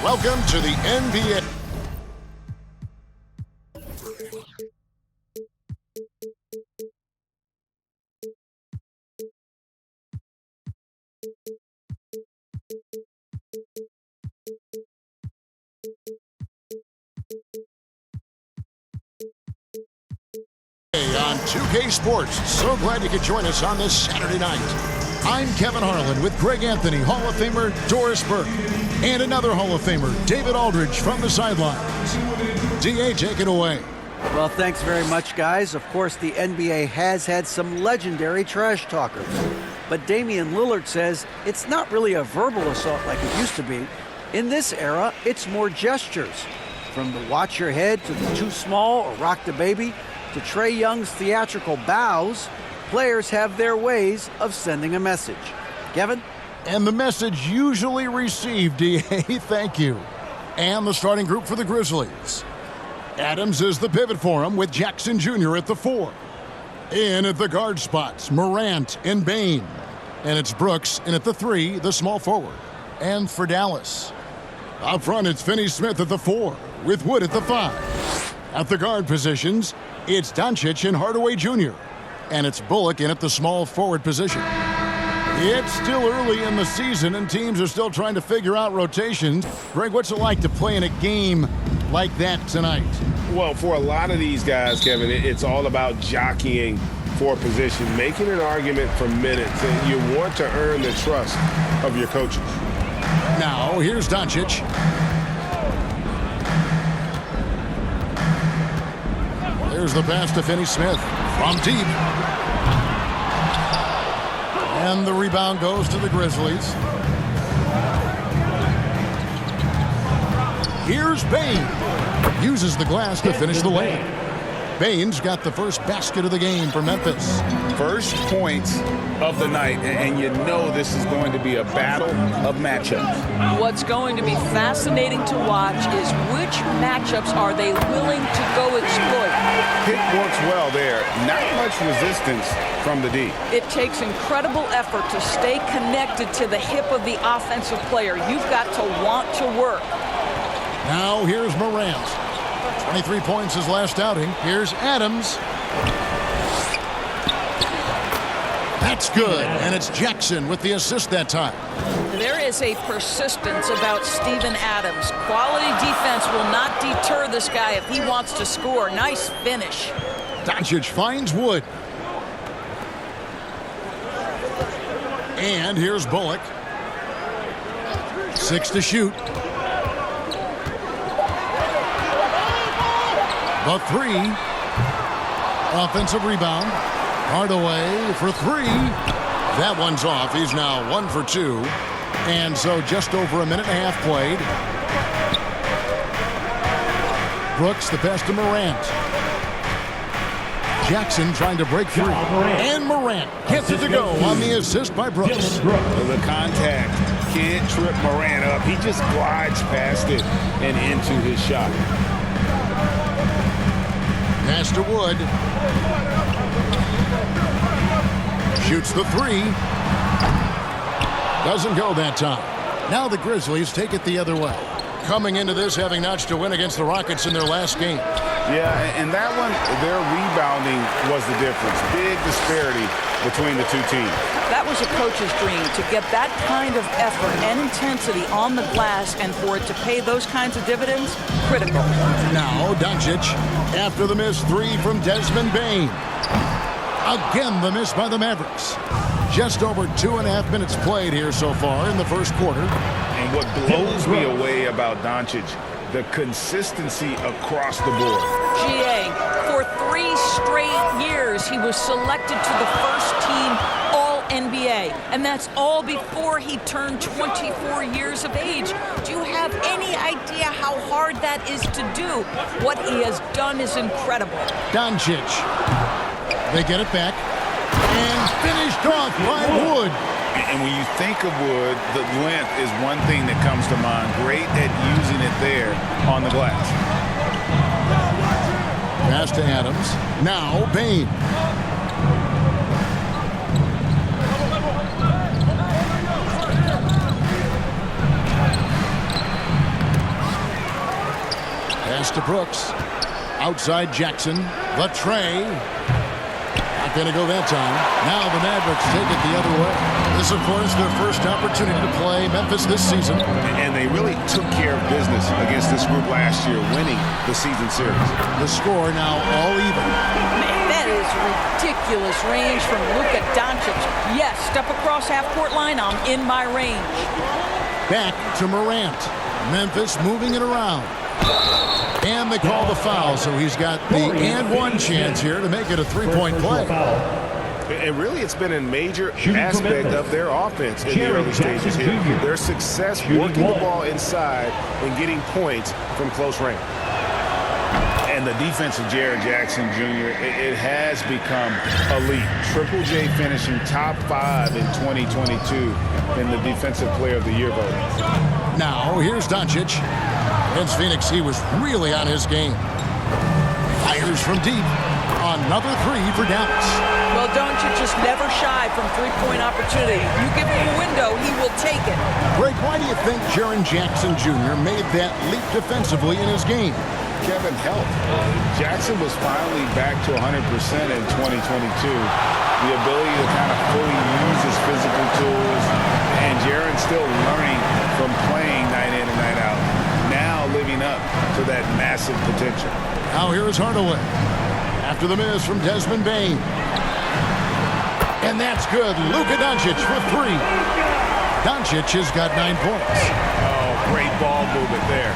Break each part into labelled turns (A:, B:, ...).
A: Welcome to the NBA. On 2K Sports. So glad you could join us on this Saturday night. I'm Kevin Harlan with Greg Anthony, Hall of Famer Doris Burke, and another Hall of Famer, David Aldridge, from the sidelines. DA, take it away.
B: Well, thanks very much, guys. Of course, the NBA has had some legendary trash talkers. But Damian Lillard says it's not really a verbal assault like it used to be. In this era, it's more gestures. From the watch your head to the too small or rock the baby to Trae Young's theatrical bows, players have their ways of sending a message. Kevin?
A: And the message usually received, DA, thank you. And the starting group for the Grizzlies. Adams is the pivot for him with Jackson Jr. at the 4. In at the guard spots, Morant and Bane. And it's Brooks in at the 3, the small forward. And for Dallas, up front it's Finney-Smith at the 4 with Wood at the 5. At the guard positions, it's Doncic and Hardaway Jr. And it's Bullock in at the small forward position. It's still early in the season and teams are still trying to figure out rotations. Greg, what's it like to play in a game like that tonight?
C: Well, for a lot of these guys, Kevin, it's all about jockeying for position, making an argument for minutes, and you want to earn the trust of your coaches.
A: Now, here's Doncic. There's the pass to Finney-Smith from deep. And the rebound goes to the Grizzlies. Here's Bane. Uses the glass to finish the layup. Bane's got the first basket of the game for Memphis.
D: First points of the night, and you know this is going to be a battle of matchups.
E: What's going to be fascinating to watch is which matchups are they willing to go exploit.
D: Pick works well there. Not much resistance from the D.
E: It takes incredible effort to stay connected to the hip of the offensive player. You've got to want to work.
A: Now here's Morant. 23 points his last outing. Here's Adams. That's good, and it's Jackson with the assist that time.
E: There is a persistence about Steven Adams. Quality defense will not deter this guy if he wants to score. Nice finish.
A: Doncic finds Wood. And here's Bullock. 6 to shoot. The 3. Offensive rebound. Hardaway for 3. That one's off. He's now 1 for 2. And so just over a minute and a half played. Brooks, the pass to Morant. Jackson trying to break through. And Morant gets it to go on the assist by Brooks.
D: The contact can't trip Morant up. He just glides past it and into his shot.
A: Pass to Wood. Shoots the 3. Doesn't go that time. Now the Grizzlies take it the other way. Coming into this having notched a win against the Rockets in their last game.
D: Yeah, and that one, their rebounding was the difference. Big disparity between the two teams.
E: That was a coach's dream, to get that kind of effort and intensity on the glass, and for it to pay those kinds of dividends, critical.
A: Now Doncic after the missed 3 from Desmond Bane. Again the miss by the Mavericks. Just over 2.5 minutes played here so far in the first quarter.
D: And what blows me away about Doncic, the consistency across the board.
E: GA, for 3 straight years, he was selected to the first team All-NBA. And that's all before he turned 24 years of age. Do you have any idea how hard that is to do? What he has done is incredible.
A: Doncic. They get it back. And finished off by Wood.
D: And when you think of Wood, the length is one thing that comes to mind. Great at using it there on the glass.
A: Pass to Adams. Now Bane. Pass to Brooks. Outside Jackson. The tray. Not going to go that time. Now the Mavericks take it the other way. This, of course, their first opportunity to play Memphis this season.
D: And they really took care of business against this group last year, winning the season series.
A: The score now all even.
E: Man, that is ridiculous range from Luka Doncic. Yes, step across half-court line, I'm in my range.
A: Back to Morant. Memphis moving it around. And they call the foul, so he's got the and one chance here to make it a three-point play.
C: And really, it's been a major aspect of their offense in the early stages here. Their success working the ball inside and getting points from close range.
D: And the defense of Jaren Jackson Jr., it has become elite. Triple J finishing top 5 in 2022 in the Defensive Player of the Year voting.
A: Now, here's Doncic. Against Phoenix, he was really on his game. Fires from deep. Another three for Dallas.
E: Well, Doncic just never shy from three-point opportunity. You give him a window, he will take it.
A: Greg, why do you think Jaren Jackson Jr. made that leap defensively in his game?
D: Kevin, help. Jackson was finally back to 100% in 2022. The ability to kind of fully use his physical tools. And Jaren's still learning from playing night in and night out. Now living up to that massive potential.
A: Now here is Hardaway. After the miss from Desmond Bane. And that's good. Luka Doncic for three. Doncic has got 9 points.
D: Oh, great ball movement there.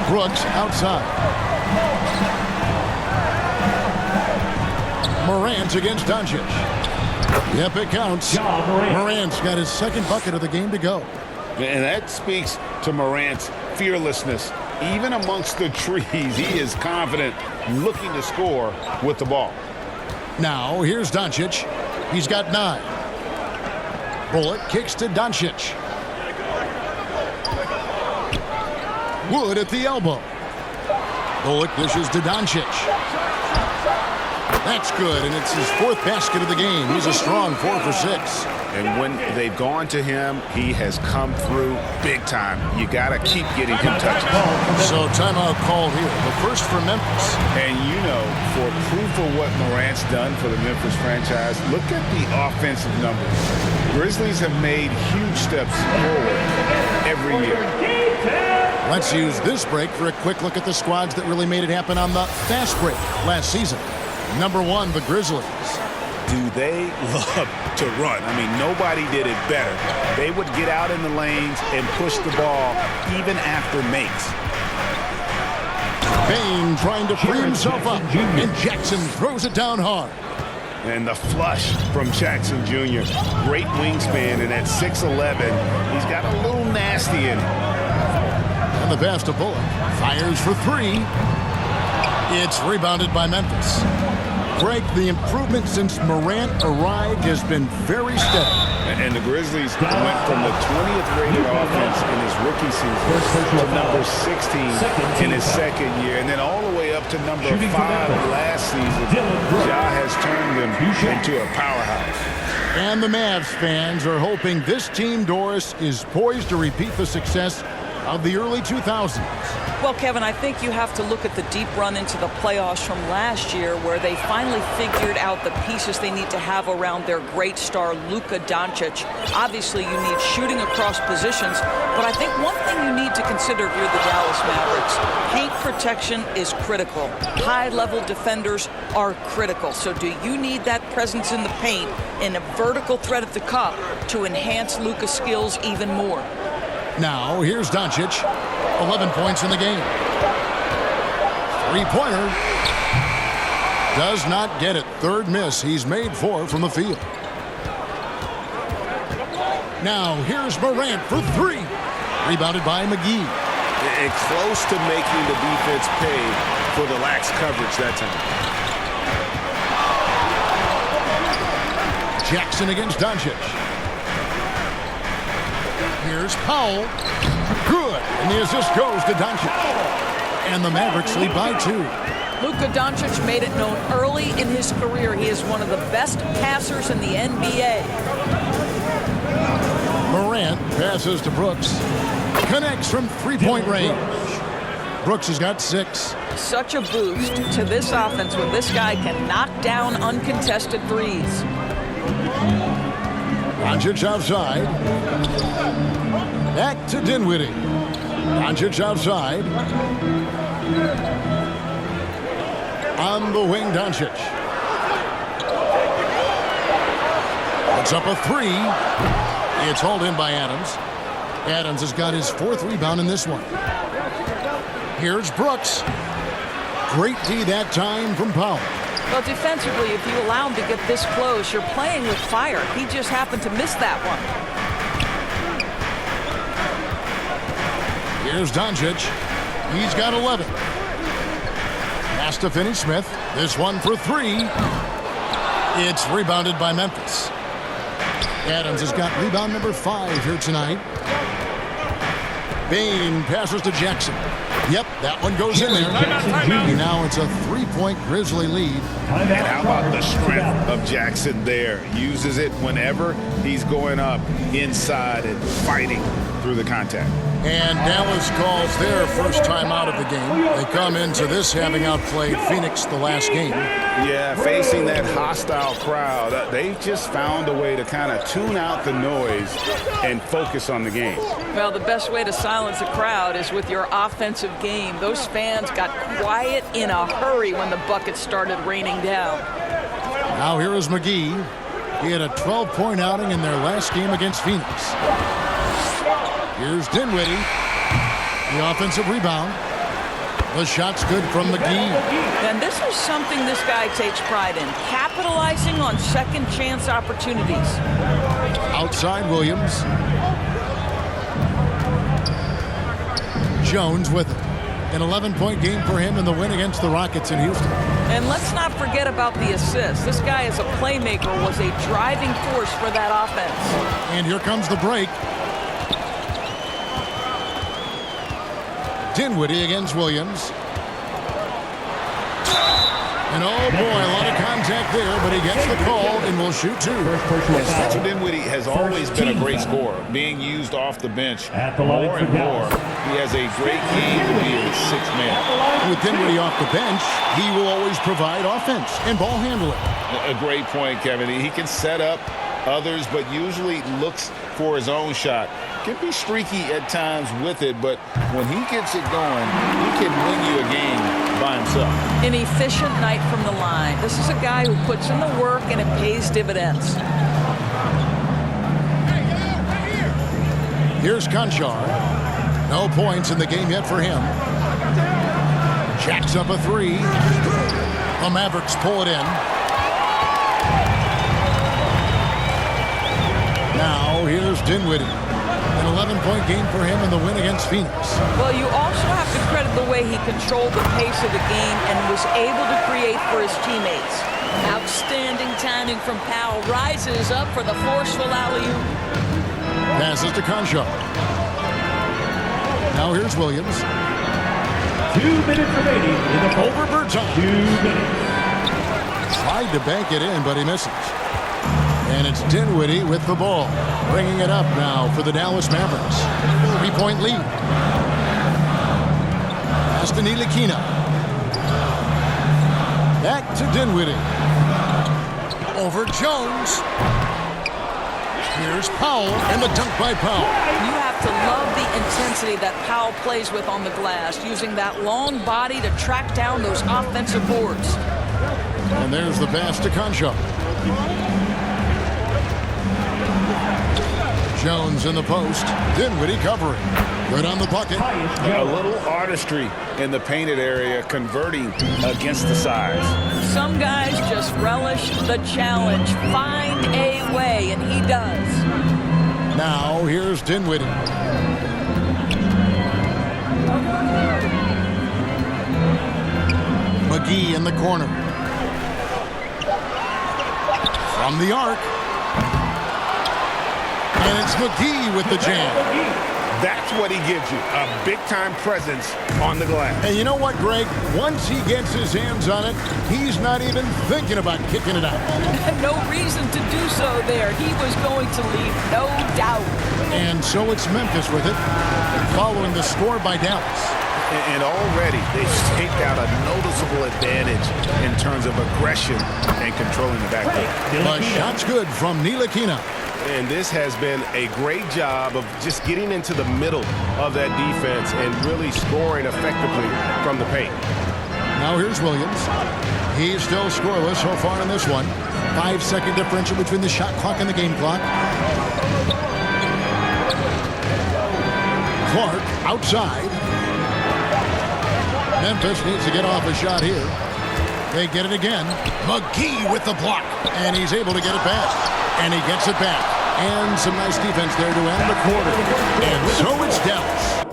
A: Brooks outside. Morant against Doncic. Yep, it counts. Morant's got his second bucket of the game to go.
D: And that speaks to Morant's fearlessness. Even amongst the trees, he is confident, looking to score with the ball.
A: Now, here's Doncic. He's got 9. Bullock kicks to Doncic. Wood at the elbow. Bullock dishes to Doncic. That's good, and it's his 4th basket of the game. He's a strong 4 for 6.
D: And when they've gone to him, he has come through big time. You got to keep getting him touches.
A: So timeout called here, the first for Memphis.
D: And you know, for proof of what Morant's done for the Memphis franchise, look at the offensive numbers. Grizzlies have made huge steps forward every year.
A: Let's use this break for a quick look at the squads that really made it happen on the fast break last season. Number 1, the Grizzlies.
D: Do they love to run? I mean, nobody did it better. They would get out in the lanes and push the ball even after makes.
A: Bane trying to free himself up, and Jackson throws it down hard.
D: And the flush from Jackson Jr. Great wingspan, and at 6'11", he's got a little nasty in him.
A: And the pass to Bullock. Fires for 3. It's rebounded by Memphis. Greg, the improvement since Morant arrived has been very steady.
D: And the Grizzlies went from the 20th rated offense in his rookie season to number 16 in his second year, and then all the way up to number 5 last season. Ja has turned them into a powerhouse.
A: And the Mavs fans are hoping this team, Doris, is poised to repeat the success of the early 2000s.
E: Well, Kevin, I think you have to look at the deep run into the playoffs from last year where they finally figured out the pieces they need to have around their great star, Luka Doncic. Obviously, you need shooting across positions, but I think one thing you need to consider if you're the Dallas Mavericks, paint protection is critical. High-level defenders are critical. So do you need that presence in the paint and a vertical threat at the cup to enhance Luka's skills even more?
A: Now, here's Doncic. 11 points in the game. Three-pointer. Does not get it. Third miss. He's made 4 from the field. Now, here's Morant for 3. Rebounded by McGee.
C: And close to making the defense pay for the lax coverage that time.
A: Jackson against Doncic. Here's Powell. Good. And the assist goes to Doncic. And the Mavericks lead by 2.
E: Luka Doncic made it known early in his career he is one of the best passers in the NBA.
A: Morant passes to Brooks. Connects from three-point range. Brooks has got 6.
E: Such a boost to this offense when this guy can knock down uncontested threes.
A: Doncic outside. Back to Dinwiddie. Doncic outside. On the wing, Doncic. Puts up a 3. It's hauled in by Adams. Adams has got his 4th rebound in this one. Here's Brooks. Great D that time from Powell.
E: Well, defensively, if you allow him to get this close, you're playing with fire. He just happened to miss that one.
A: Here's Doncic. He's got 11. Pass to Finney-Smith. This one for 3. It's rebounded by Memphis. Adams has got rebound number 5 here tonight. Bane passes to Jackson. Yep, that one goes in there. And now it's a 3-point Grizzly lead.
D: And how about the strength of Jackson there? Uses it whenever he's going up inside and fighting through the contact.
A: And Dallas calls their first time out of the game. They come into this having outplayed Phoenix the last game.
D: Yeah, facing that hostile crowd, they just found a way to kind of tune out the noise and focus on the game.
E: Well, the best way to silence a crowd is with your offensive game. Those fans got quiet in a hurry when the buckets started raining down.
A: Now here is McGee. He had a 12-point outing in their last game against Phoenix. Here's Dinwiddie. The offensive rebound. The shot's good from McGee.
E: And this is something this guy takes pride in, capitalizing on second chance opportunities.
A: Outside Williams. Jones with it. An 11-point game for him in the win against the Rockets in Houston.
E: And let's not forget about the assists. This guy as a playmaker was a driving force for that offense.
A: And here comes the break. Dinwiddie against Williams. And oh boy, a lot of contact there, but he gets the call and will shoot 2.
D: Spencer Dinwiddie has always been a great scorer, being used off the bench more and more. He has a great game to be a 6th man.
A: With Dinwiddie off the bench, he will always provide offense and ball handling.
D: A great point, Kevin. He can set up others, but usually looks for his own shot. Can be streaky at times with it, but when he gets it going, he can win you a game by himself.
E: An efficient night from the line. This is a guy who puts in the work and it pays dividends.
A: Here's Conchar. No points in the game yet for him. Jacks up a 3. The Mavericks pull it in. Now here's Dinwiddie. An 11-point game for him in the win against Phoenix.
E: Well, you also have to credit the way he controlled the pace of the game and was able to create for his teammates. Outstanding timing from Powell. Rises up for the forceful alley-oop.
A: Passes to Conchar. Now here's Williams.
F: 2 minutes remaining in the
A: Over Bertans.
F: 2 minutes.
A: Tried to bank it in, but he misses. And it's Dinwiddie with the ball. Bringing it up now for the Dallas Mavericks. 3-point lead. Pass to Ntilikina. Back to Dinwiddie. Over Jones. Here's Powell, and the dunk by Powell.
E: You have to love the intensity that Powell plays with on the glass, using that long body to track down those offensive boards.
A: And there's the pass to Conchar. Jones in the post. Dinwiddie covering. Good on the bucket.
D: A little artistry in the painted area, converting against the size.
E: Some guys just relish the challenge. Find a way, and he does.
A: Now here's Dinwiddie. McGee in the corner. From the arc. And it's McGee with the jam.
C: That's what he gives you, a big-time presence on the glass.
A: And you know what, Greg? Once he gets his hands on it, he's not even thinking about kicking it out.
E: No reason to do so there. He was going to leave, no doubt.
A: And so it's Memphis with it, following the score by Dallas.
D: And already they've staked out a noticeable advantage in terms of aggression and controlling the backcourt.
A: The shot's good from Ntilikina.
C: And this has been a great job of just getting into the middle of that defense and really scoring effectively from the paint.
A: Now here's Williams. He's still scoreless so far in this one. 5-second differential between the shot clock and the game clock. Clark outside. Memphis needs to get off a shot here. They get it again. McGee with the block. And he's able to get it back. And he gets it back. And some nice defense there to end the quarter. And so it's Dallas